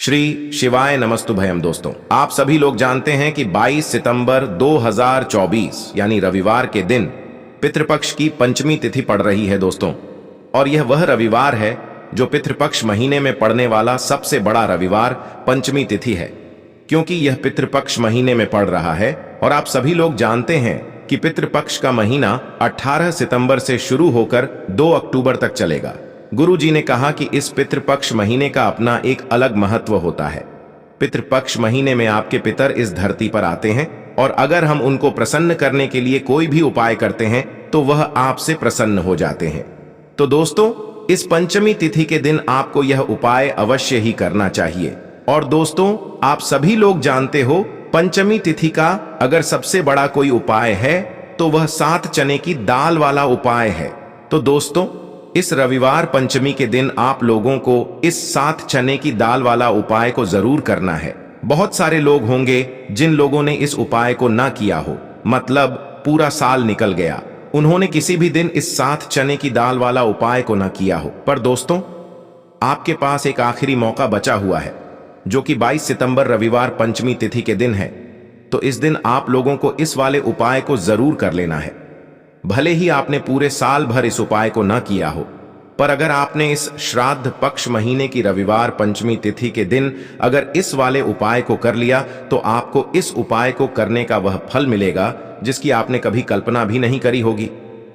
श्री शिवाय नमस्तुभयम। दोस्तों, आप सभी लोग जानते हैं कि 22 सितंबर 2024 यानी रविवार के दिन पितृपक्ष की पंचमी तिथि पड़ रही है दोस्तों। और यह वह रविवार है जो पितृपक्ष महीने में पड़ने वाला सबसे बड़ा रविवार पंचमी तिथि है, क्योंकि यह पितृपक्ष महीने में पड़ रहा है। और आप सभी लोग जानते हैं कि पितृपक्ष का महीना 18 सितंबर से शुरू होकर 2 अक्टूबर तक चलेगा। गुरु जी ने कहा कि इस पितृपक्ष महीने का अपना एक अलग महत्व होता है। पितृपक्ष महीने में आपके पितर इस धरती पर आते हैं और अगर हम उनको प्रसन्न करने के लिए कोई भी उपाय करते हैं तो वह आपसे प्रसन्न हो जाते हैं। तो दोस्तों, इस पंचमी तिथि के दिन आपको यह उपाय अवश्य ही करना चाहिए। और दोस्तों, आप सभी लोग जानते हो, पंचमी तिथि का अगर सबसे बड़ा कोई उपाय है तो वह 7 चने की दाल वाला उपाय है। तो दोस्तों, इस रविवार पंचमी के दिन आप लोगों को इस 7 चने की दाल वाला उपाय को जरूर करना है। बहुत सारे लोग होंगे जिन लोगों ने इस उपाय को ना किया हो, मतलब पूरा साल निकल गया, उन्होंने किसी भी दिन इस 7 चने की दाल वाला उपाय को ना किया हो। पर दोस्तों, आपके पास एक आखिरी मौका बचा हुआ है, जो कि 22 सितंबर रविवार पंचमी तिथि के दिन है। तो इस दिन आप लोगों को इस वाले उपाय को जरूर कर लेना है। भले ही आपने पूरे साल भर इस उपाय को न किया हो, पर अगर आपने इस श्राद्ध पक्ष महीने की रविवार पंचमी तिथि के दिन अगर इस वाले उपाय को कर लिया तो आपको इस उपाय को करने का वह फल मिलेगा जिसकी आपने कभी कल्पना भी नहीं करी होगी।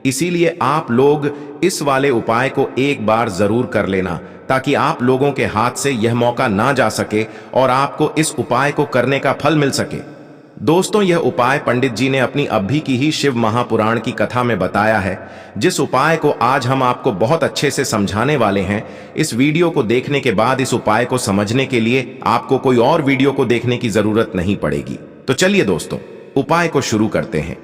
इसीलिए आप लोग इस वाले उपाय को एक बार जरूर कर लेना, ताकि आप लोगों के हाथ से यह मौका ना जा सके और आपको इस उपाय को करने का फल मिल सके। दोस्तों, यह उपाय पंडित जी ने अपनी अभी की ही शिव महापुराण की कथा में बताया है, जिस उपाय को आज हम आपको बहुत अच्छे से समझाने वाले हैं। इस वीडियो को देखने के बाद इस उपाय को समझने के लिए आपको कोई और वीडियो को देखने की जरूरत नहीं पड़ेगी। तो चलिए दोस्तों, उपाय को शुरू करते हैं।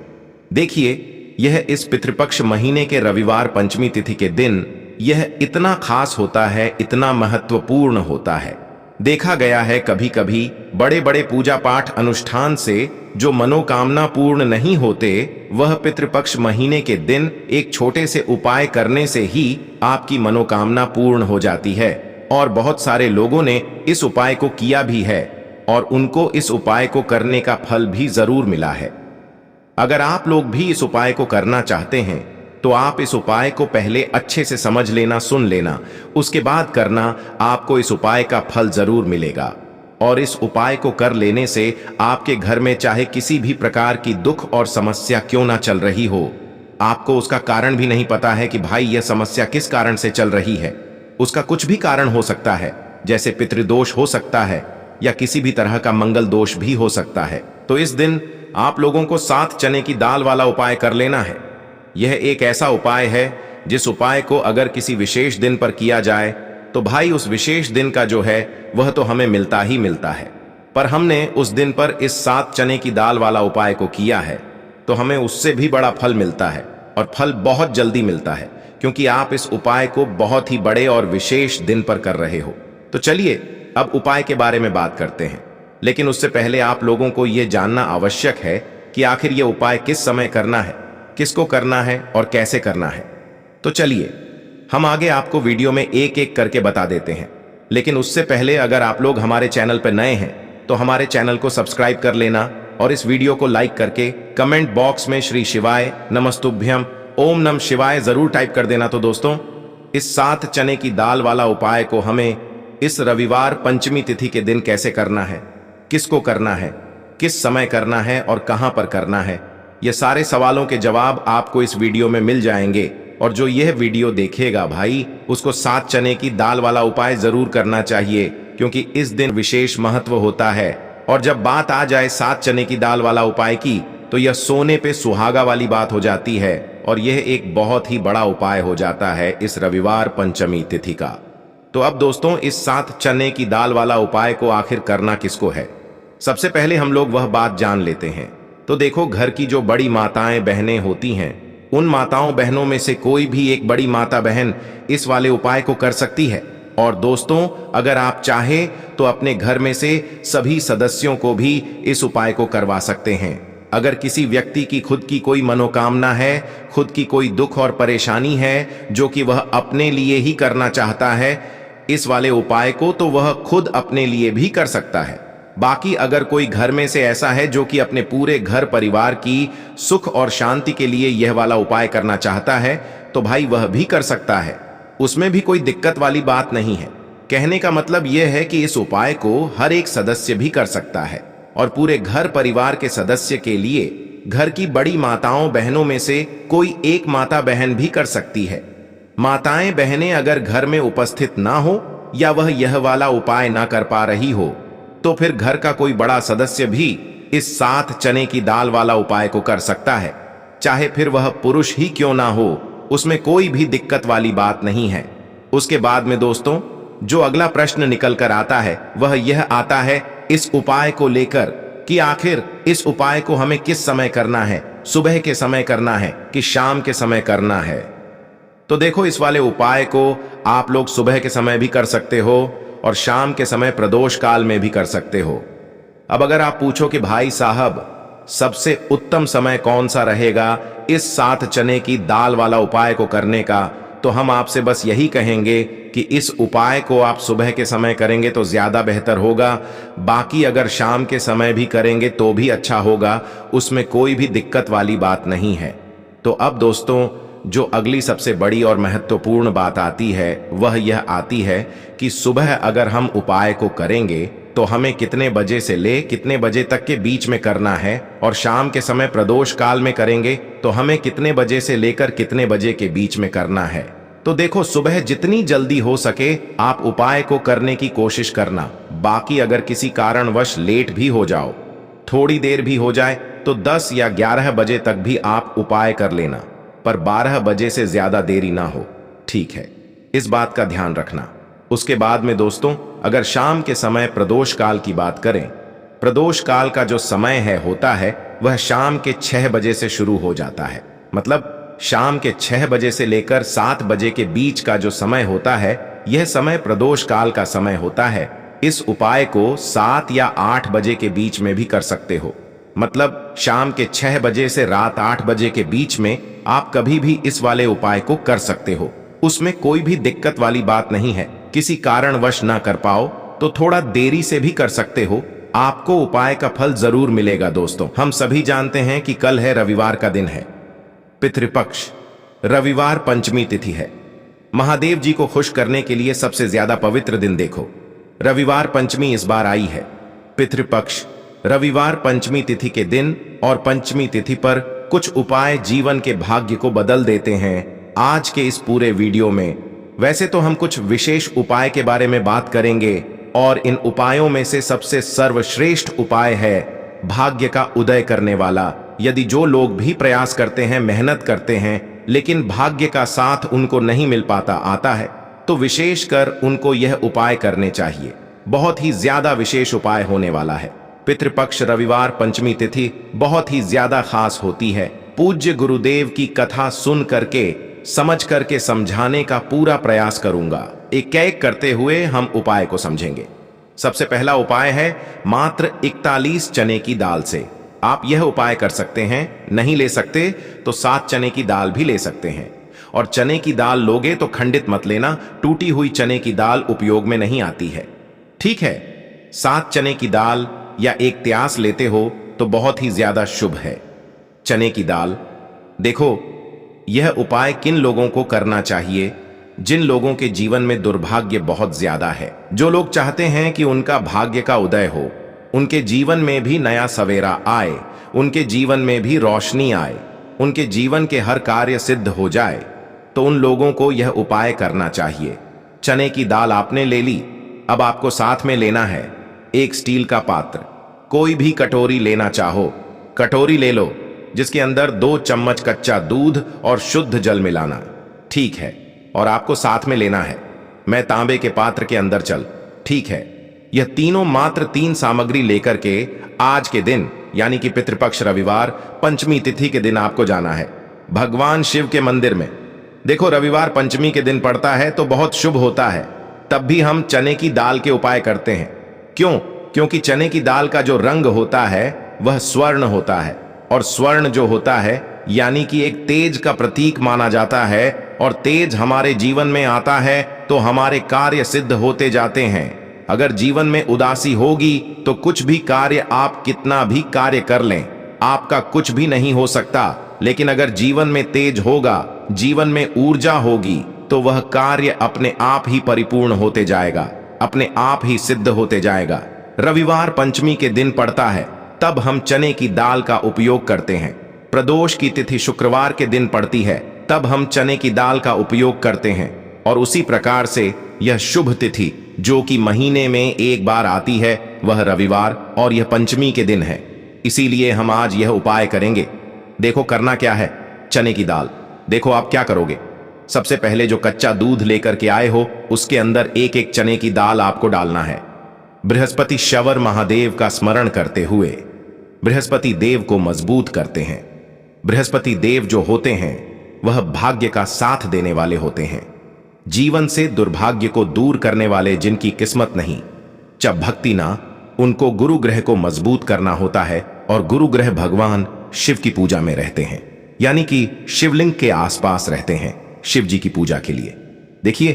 देखिए, यह इस पितृपक्ष महीने के रविवार पंचमी तिथि के दिन यह इतना खास होता है, इतना महत्वपूर्ण होता है। देखा गया है कभी कभी बड़े बड़े पूजा पाठ अनुष्ठान से जो मनोकामना पूर्ण नहीं होते, वह पितृपक्ष महीने के दिन एक छोटे से उपाय करने से ही आपकी मनोकामना पूर्ण हो जाती है। और बहुत सारे लोगों ने इस उपाय को किया भी है और उनको इस उपाय को करने का फल भी जरूर मिला है। अगर आप लोग भी इस उपाय को करना चाहते हैं तो आप इस उपाय को पहले अच्छे से समझ लेना, सुन लेना, उसके बाद करना। आपको इस उपाय का फल जरूर मिलेगा। और इस उपाय को कर लेने से आपके घर में चाहे किसी भी प्रकार की दुख और समस्या क्यों ना चल रही हो, आपको उसका कारण भी नहीं पता है कि भाई यह समस्या किस कारण से चल रही है, उसका कुछ भी कारण हो सकता है, जैसे पितृदोष हो सकता है या किसी भी तरह का मंगल दोष भी हो सकता है। तो इस दिन आप लोगों को 7 चने की दाल वाला उपाय कर लेना है। यह एक ऐसा उपाय है जिस उपाय को अगर किसी विशेष दिन पर किया जाए तो भाई उस विशेष दिन का जो है वह तो हमें मिलता ही मिलता है। पर हमने उस दिन पर इस 7 चने की दाल वाला उपाय को किया है तो हमें उससे भी बड़ा फल मिलता है, और फल बहुत जल्दी मिलता है, क्योंकि आप इस उपाय को बहुत ही बड़े और विशेष दिन पर कर रहे हो। तो चलिए अब उपाय के बारे में बात करते हैं। लेकिन उससे पहले आप लोगों को यह जानना आवश्यक है कि आखिर यह उपाय किस समय करना है, किसको करना है और कैसे करना है। तो चलिए हम आगे आपको वीडियो में एक एक करके बता देते हैं। लेकिन उससे पहले अगर आप लोग हमारे चैनल पर नए हैं तो हमारे चैनल को सब्सक्राइब कर लेना और इस वीडियो को लाइक करके कमेंट बॉक्स में श्री शिवाय नमस्तुभ्यम ओम नमः शिवाय जरूर टाइप कर देना। तो दोस्तों, इस 7 चने की दाल वाला उपाय को हमें इस रविवार पंचमी तिथि के दिन कैसे करना है, किसको करना है, किस समय करना है और कहां पर करना है, ये सारे सवालों के जवाब आपको इस वीडियो में मिल जाएंगे। और जो यह वीडियो देखेगा भाई, उसको 7 चने की दाल वाला उपाय जरूर करना चाहिए, क्योंकि इस दिन विशेष महत्व होता है। और जब बात आ जाए 7 चने की दाल वाला उपाय की, तो यह सोने पे सुहागा वाली बात हो जाती है और यह एक बहुत ही बड़ा उपाय हो जाता है इस रविवार पंचमी तिथि का। तो अब दोस्तों, इस 7 चने की दाल वाला उपाय को आखिर करना किसको है, सबसे पहले हम लोग वह बात जान लेते हैं। तो देखो, घर की जो बड़ी माताएं बहनें होती हैं, उन माताओं बहनों में से कोई भी एक बड़ी माता बहन इस वाले उपाय को कर सकती है। और दोस्तों, अगर आप चाहें तो अपने घर में से सभी सदस्यों को भी इस उपाय को करवा सकते हैं। अगर किसी व्यक्ति की खुद की कोई मनोकामना है, खुद की कोई दुख और परेशानी है जो कि वह अपने लिए ही करना चाहता है, इस वाले उपाय को तो वह खुद अपने लिए भी कर सकता है। बाकी अगर कोई घर में से ऐसा है जो कि अपने पूरे घर परिवार की सुख और शांति के लिए यह वाला उपाय करना चाहता है तो भाई वह भी कर सकता है, उसमें भी कोई दिक्कत वाली बात नहीं है। कहने का मतलब यह है कि इस उपाय को हर एक सदस्य भी कर सकता है और पूरे घर परिवार के सदस्य के लिए घर की बड़ी माताओं बहनों में से कोई एक माता बहन भी कर सकती है। माताएं बहनें अगर घर में उपस्थित ना हो या वह यह वाला उपाय ना कर पा रही हो तो फिर घर का कोई बड़ा सदस्य भी इस 7 चने की दाल वाला उपाय को कर सकता है, चाहे फिर वह पुरुष ही क्यों ना हो, उसमें कोई भी दिक्कत वाली बात नहीं है। उसके बाद में दोस्तों जो अगला प्रश्न निकल कर आता है वह यह आता है इस उपाय को लेकर कि आखिर इस उपाय को हमें किस समय करना है, सुबह के समय करना है कि शाम के समय करना है। तो देखो इस वाले उपाय को आप लोग सुबह के समय भी कर सकते हो और शाम के समय प्रदोष काल में भी कर सकते हो। अब अगर आप पूछो कि भाई साहब सबसे उत्तम समय कौन सा रहेगा इस 7 चने की दाल वाला उपाय को करने का, तो हम आपसे बस यही कहेंगे कि इस उपाय को आप सुबह के समय करेंगे तो ज्यादा बेहतर होगा। बाकी अगर शाम के समय भी करेंगे तो भी अच्छा होगा, उसमें कोई भी दिक्कत वाली बात नहीं है। तो अब दोस्तों जो अगली सबसे बड़ी और महत्वपूर्ण बात आती है वह यह आती है कि सुबह अगर हम उपाय को करेंगे तो हमें कितने बजे से ले कितने बजे तक के बीच में करना है, और शाम के समय प्रदोष काल में करेंगे तो हमें कितने बजे से लेकर कितने बजे के बीच में करना है। तो देखो सुबह जितनी जल्दी हो सके आप उपाय को करने की कोशिश करना। बाकी अगर किसी कारणवश लेट भी हो जाओ, थोड़ी देर भी हो जाए, तो 10 या 11 बजे तक भी आप उपाय कर लेना, पर 12 बजे से ज्यादा देरी ना हो, ठीक है, इस बात का ध्यान रखना। उसके बाद में दोस्तों अगर शाम के समय प्रदोष काल की बात करें, प्रदोष काल का जो समय है होता है वह शाम के 6 बजे से शुरू हो जाता है। मतलब शाम के 6 बजे से लेकर 7 बजे के बीच का जो समय होता है यह समय प्रदोष काल का समय होता है। इस उपाय को 7 या 8 बजे के बीच में भी कर सकते हो। मतलब शाम के 6 बजे से रात 8 बजे के बीच में आप कभी भी इस वाले उपाय को कर सकते हो, उसमें कोई भी दिक्कत वाली बात नहीं है। किसी कारणवश ना कर पाओ तो थोड़ा देरी से भी कर सकते हो, आपको उपाय का फल जरूर मिलेगा। दोस्तों हम सभी जानते हैं कि कल है रविवार का दिन है, पितृपक्ष, रविवार पंचमी तिथि है। महादेव जी को खुश करने के लिए सबसे ज्यादा पवित्र दिन देखो, रविवार पंचमी इस बार आई है। पितृपक्ष, रविवार पंचमी तिथि के दिन और पंचमी तिथि पर कुछ उपाय जीवन के भाग्य को बदल देते हैं आज के इस पूरे वीडियो में। वैसे तो हम कुछ विशेष उपाय के बारे में बात करेंगे और इन उपायों में से सबसे सर्वश्रेष्ठ उपाय है भाग्य का उदय करने वाला। यदि जो लोग भी प्रयास करते हैं, मेहनत करते हैं, लेकिन भाग्य का साथ उनको नहीं मिल पाता आता है, तो विशेषकर उनको यह उपाय करने चाहिए। बहुत ही ज्यादा विशेष उपाय होने वाला है। पितृपक्ष रविवार पंचमी तिथि बहुत ही ज्यादा खास होती है। पूज्य गुरुदेव की कथा सुन करके समझ करके समझाने का पूरा प्रयास करूंगा। एक एक करते हुए हम उपाय को समझेंगे। सबसे पहला उपाय है मात्र 41 चने की दाल से। आप यह उपाय कर सकते हैं, नहीं ले सकते तो 7 चने की दाल भी ले सकते हैं। और चने की दाल लोगे तो खंडित मत लेना, टूटी हुई चने की दाल उपयोग में नहीं आती है, ठीक है। 7 चने की दाल या एक त्यास लेते हो तो बहुत ही ज्यादा शुभ है। चने की दाल, देखो यह उपाय किन लोगों को करना चाहिए? जिन लोगों के जीवन में दुर्भाग्य बहुत ज्यादा है, जो लोग चाहते हैं कि उनका भाग्य का उदय हो, उनके जीवन में भी नया सवेरा आए, उनके जीवन में भी रोशनी आए, उनके जीवन के हर कार्य सिद्ध हो जाए, तो उन लोगों को यह उपाय करना चाहिए। चने की दाल आपने ले ली, अब आपको साथ में लेना है एक स्टील का पात्र। कोई भी कटोरी लेना चाहो, कटोरी ले लो जिसके अंदर 2 चम्मच कच्चा दूध और शुद्ध जल मिलाना, ठीक है। और आपको साथ में लेना है, मैं तांबे के पात्र के अंदर चल, ठीक है। यह तीनों मात्र 3 सामग्री लेकर के आज के दिन यानी कि पितृपक्ष रविवार पंचमी तिथि के दिन आपको जाना है भगवान शिव के मंदिर में। देखो रविवार पंचमी के दिन पड़ता है तो बहुत शुभ होता है, तब भी हम चने की दाल के उपाय करते हैं। क्यों? क्योंकि चने की दाल का जो रंग होता है वह स्वर्ण होता है, और स्वर्ण जो होता है यानी कि एक तेज का प्रतीक माना जाता है, और तेज हमारे जीवन में आता है तो हमारे कार्य सिद्ध होते जाते हैं। अगर जीवन में उदासी होगी तो कुछ भी कार्य, आप कितना भी कार्य कर लें, आपका कुछ भी नहीं हो सकता। लेकिन अगर जीवन में तेज होगा, जीवन में ऊर्जा होगी, तो वह कार्य अपने आप ही परिपूर्ण होते जाएगा, अपने आप ही सिद्ध होते जाएगा। रविवार पंचमी के दिन पड़ता है, तब हम चने की दाल का उपयोग करते हैं। प्रदोष की तिथि शुक्रवार के दिन पड़ती है, तब हम चने की दाल का उपयोग करते हैं। और उसी प्रकार से यह शुभ तिथि जो कि महीने में एक बार आती है, वह रविवार और यह पंचमी के दिन है। इसीलिए हम आज यह उपाय करेंगे। देखो करना क्या है, चने की दाल। देखो आप क्या करोगे। सबसे पहले जो कच्चा दूध लेकर के आए हो, उसके अंदर एक एक चने की दाल आपको डालना है। बृहस्पति शवर महादेव का स्मरण करते हुए बृहस्पति देव को मजबूत करते हैं। बृहस्पति देव जो होते हैं वह भाग्य का साथ देने वाले होते हैं, जीवन से दुर्भाग्य को दूर करने वाले, जिनकी किस्मत नहीं। जब भक्ति ना, उनको गुरु ग्रह को मजबूत करना होता है, और गुरु ग्रह भगवान शिव की पूजा में रहते हैं, यानी कि शिवलिंग के आसपास रहते हैं शिव जी की पूजा के लिए। देखिए,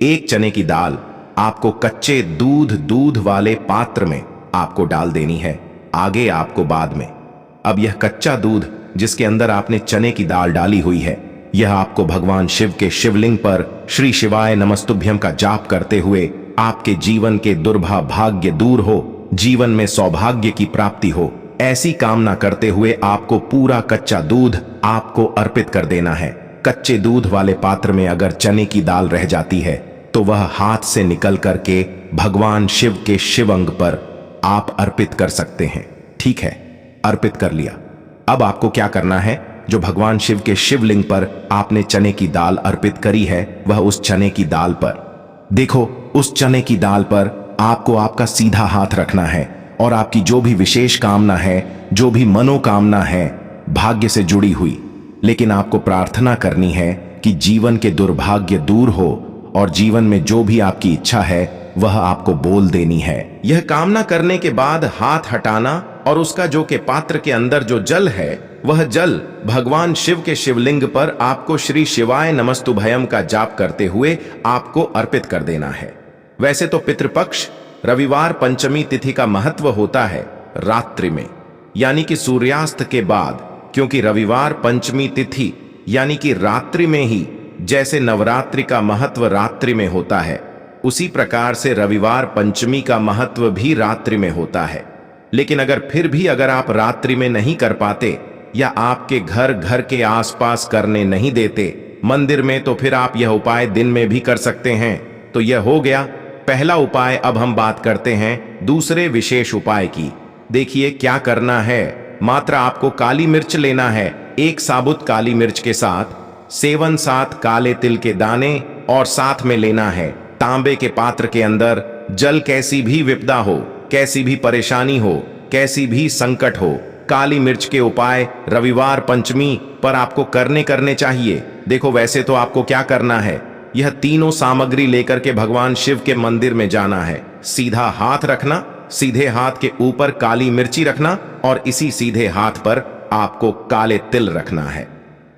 एक चने की दाल आपको कच्चे दूध वाले पात्र में आपको डाल देनी है, आगे आपको बाद में। अब यह कच्चा दूध जिसके अंदर आपने चने की दाल डाली हुई है, यह आपको भगवान शिव के शिवलिंग पर श्री शिवाय नमस्तुभ्यम का जाप करते हुए आपके जीवन के दुर्भाग्य दूर हो, जीवन में सौभाग्य की प्राप्ति हो, ऐसी कामना करते हुए आपको पूरा कच्चा दूध आपको अर्पित कर देना है। कच्चे दूध वाले पात्र में अगर चने की दाल रह जाती है तो वह हाथ से निकल करके भगवान शिव के शिव अंग पर आप अर्पित कर सकते हैं। ठीक है, अर्पित कर लिया। अब आपको क्या करना है, जो भगवान शिव के शिवलिंग पर आपने चने की दाल अर्पित करी है, वह उस चने की दाल पर, देखो उस चने की दाल पर आपको आपका सीधा हाथ रखना है, और आपकी जो भी विशेष कामना है, जो भी मनोकामना है भाग्य से जुड़ी हुई, लेकिन आपको प्रार्थना करनी है कि जीवन के दुर्भाग्य दूर हो, और जीवन में जो भी आपकी इच्छा है वह आपको बोल देनी है। यह कामना करने के बाद हाथ हटाना, और उसका जो के पात्र के अंदर जो जल है, वह जल भगवान शिव के शिवलिंग पर आपको श्री शिवाय नमस्तुभयम का जाप करते हुए आपको अर्पित कर देना है। वैसे तो पितृपक्ष रविवार पंचमी तिथि का महत्व होता है रात्रि में, यानी कि सूर्यास्त के बाद, क्योंकि रविवार पंचमी तिथि यानी कि रात्रि में ही, जैसे नवरात्रि का महत्व रात्रि में होता है, उसी प्रकार से रविवार पंचमी का महत्व भी रात्रि में होता है। लेकिन अगर आप रात्रि में नहीं कर पाते, या आपके घर के आसपास करने नहीं देते मंदिर में, तो फिर आप यह उपाय दिन में भी कर सकते हैं। तो यह हो गया पहला उपाय। अब हम बात करते हैं दूसरे विशेष उपाय की। देखिए क्या करना है, मात्र आपको काली मिर्च लेना है। एक साबुत काली मिर्च के साथ 7 काले तिल के दाने, और साथ में लेना है तांबे के पात्र के अंदर जल। कैसी भी विपदा हो, कैसी भी परेशानी हो, कैसी भी संकट हो, काली मिर्च के उपाय रविवार पंचमी पर आपको करने चाहिए। देखो वैसे तो आपको क्या करना है, यह तीनों सामग्री लेकर के भगवान शिव के मंदिर में जाना है। सीधा हाथ रखना, सीधे हाथ के ऊपर काली मिर्ची रखना, और इसी सीधे हाथ पर आपको काले तिल रखना है।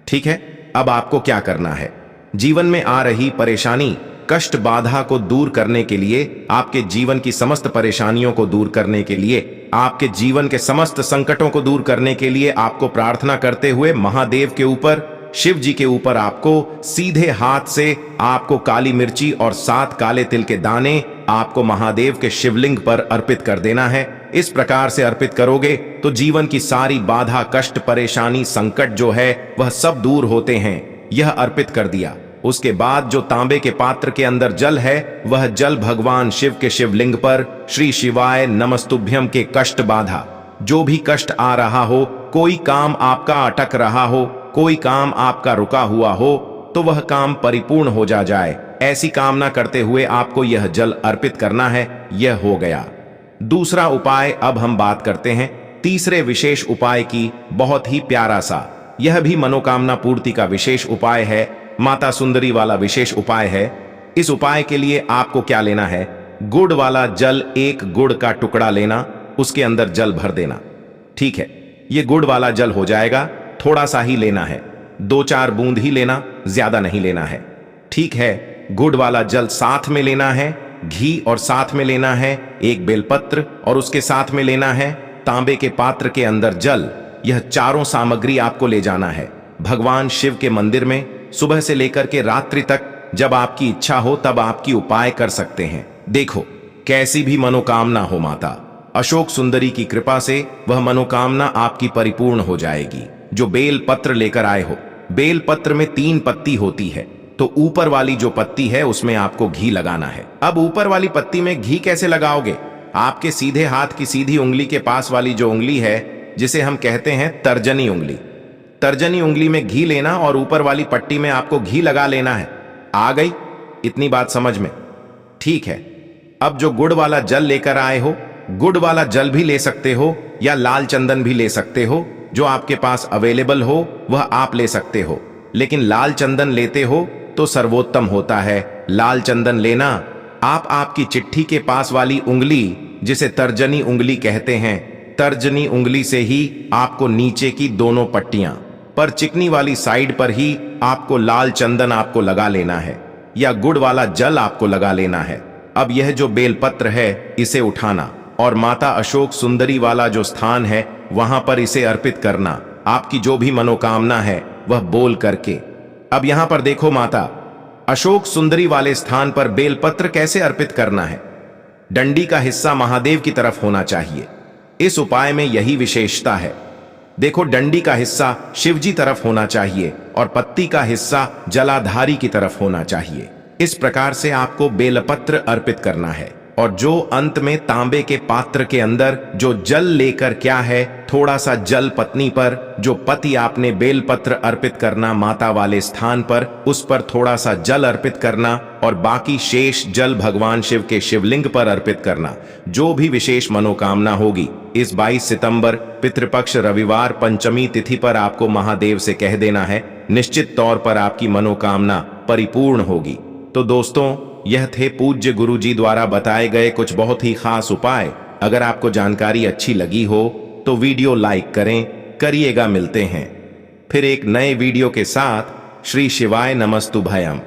ठीक है, अब आपको क्या करना है, जीवन में आ रही परेशानी, कष्ट, बाधा को दूर करने के लिए, आपके जीवन की समस्त परेशानियों को दूर करने के लिए, आपके जीवन के समस्त संकटों को दूर करने के लिए आपको प्रार्थना करते हुए महादेव के ऊपर, शिव जी के ऊपर आपको सीधे हाथ से आपको काली मिर्ची और 7 काले तिल के दाने आपको महादेव के शिवलिंग पर अर्पित कर देना है। इस प्रकार से अर्पित करोगे तो जीवन की सारी बाधा, कष्ट, परेशानी, संकट जो है वह सब दूर होते हैं। यह अर्पित कर दिया। उसके बाद जो तांबे के पात्र के अंदर जल है, वह जल भगवान शिव के शिवलिंग पर श्री शिवाय नमस्तुभ्यम के कष्ट, बाधा, जो भी कष्ट आ रहा हो, कोई काम आपका अटक रहा हो, कोई काम आपका रुका हुआ हो, तो वह काम परिपूर्ण हो जाए, ऐसी कामना करते हुए आपको यह जल अर्पित करना है। यह हो गया दूसरा उपाय। अब हम बात करते हैं तीसरे विशेष उपाय की। बहुत ही प्यारा सा, यह भी मनोकामना पूर्ति का विशेष उपाय है, माता सुंदरी वाला विशेष उपाय है। इस उपाय के लिए आपको क्या लेना है, गुड़ वाला जल, एक गुड़ का टुकड़ा लेना, उसके अंदर जल भर देना। ठीक है, ये गुड़ वाला जल हो जाएगा, थोड़ा सा ही लेना है। 2-4 बूंद ही लेना, ज्यादा नहीं लेना है। ठीक है, गुड़ वाला जल साथ में लेना है, घी और साथ में लेना है, एक बेलपत्र और उसके साथ में लेना है, तांबे के पात्र के अंदर जल। यह चारों सामग्री आपको ले जाना है भगवान शिव के मंदिर में। सुबह से लेकर के रात्रि तक जब आपकी इच्छा हो तब आपकी उपाय कर सकते हैं। देखो, कैसी भी मनोकामना हो, माता अशोक सुंदरी की कृपा से वह मनोकामना आपकी परिपूर्ण हो जाएगी। जो बेल पत्र लेकर आए हो, बेल पत्र में 3 पत्ती होती है, तो ऊपर वाली जो पत्ती है उसमें आपको घी लगाना है। अब ऊपर वाली पत्ती में घी कैसे लगाओगे? आपके सीधे हाथ की सीधी उंगली के पास वाली जो उंगली है, जिसे हम कहते हैं तर्जनी उंगली, तर्जनी उंगली में घी लेना और ऊपर वाली पट्टी में आपको घी लगा लेना है। आ गई इतनी बात समझ में? ठीक है। अब जो गुड़ वाला जल लेकर आए हो, गुड़ वाला जल भी ले सकते हो या लाल चंदन भी ले सकते हो, जो आपके पास अवेलेबल हो वह आप ले सकते हो। लेकिन लाल चंदन लेते हो तो सर्वोत्तम होता है। लाल चंदन लेना आप आपकी चिट्ठी के पास वाली उंगली, जिसे तर्जनी उंगली कहते हैं, तर्जनी उंगली से ही आपको नीचे की दोनों पट्टियां पर चिकनी वाली साइड पर ही आपको लाल चंदन आपको लगा लेना है या गुड़ वाला जल आपको लगा लेना है। अब यह जो बेलपत्र है इसे उठाना और माता अशोक सुंदरी वाला जो स्थान है वहां पर इसे अर्पित करना, आपकी जो भी मनोकामना है वह बोल करके। अब यहां पर देखो माता, अशोक सुंदरी वाले स्थान पर बेलपत्र कैसे अर्पित करना है। डंडी का हिस्सा महादेव की तरफ होना चाहिए। इस उपाय में यही विशेषता है। देखो, डंडी का हिस्सा शिवजी तरफ होना चाहिए और पत्ती का हिस्सा जलाधारी की तरफ होना चाहिए। इस प्रकार से आपको बेलपत्र अर्पित करना है और जो अंत में तांबे के पात्र के अंदर जो जल लेकर क्या है, थोड़ा सा जल पत्नी पर, जो पति आपने बेलपत्र अर्पित करना माता वाले स्थान पर, उस पर थोड़ा सा जल अर्पित करना और बाकी शेष जल भगवान शिव के शिवलिंग पर अर्पित करना। जो भी विशेष मनोकामना होगी इस 22 सितंबर पितृपक्ष रविवार पंचमी तिथि पर आपको महादेव से कह देना है। निश्चित तौर पर आपकी मनोकामना परिपूर्ण होगी। तो दोस्तों, यह थे पूज्य गुरुजी द्वारा बताए गए कुछ बहुत ही खास उपाय। अगर आपको जानकारी अच्छी लगी हो तो वीडियो लाइक करिएगा। मिलते हैं फिर एक नए वीडियो के साथ। श्री शिवाय नमस्तुभयम।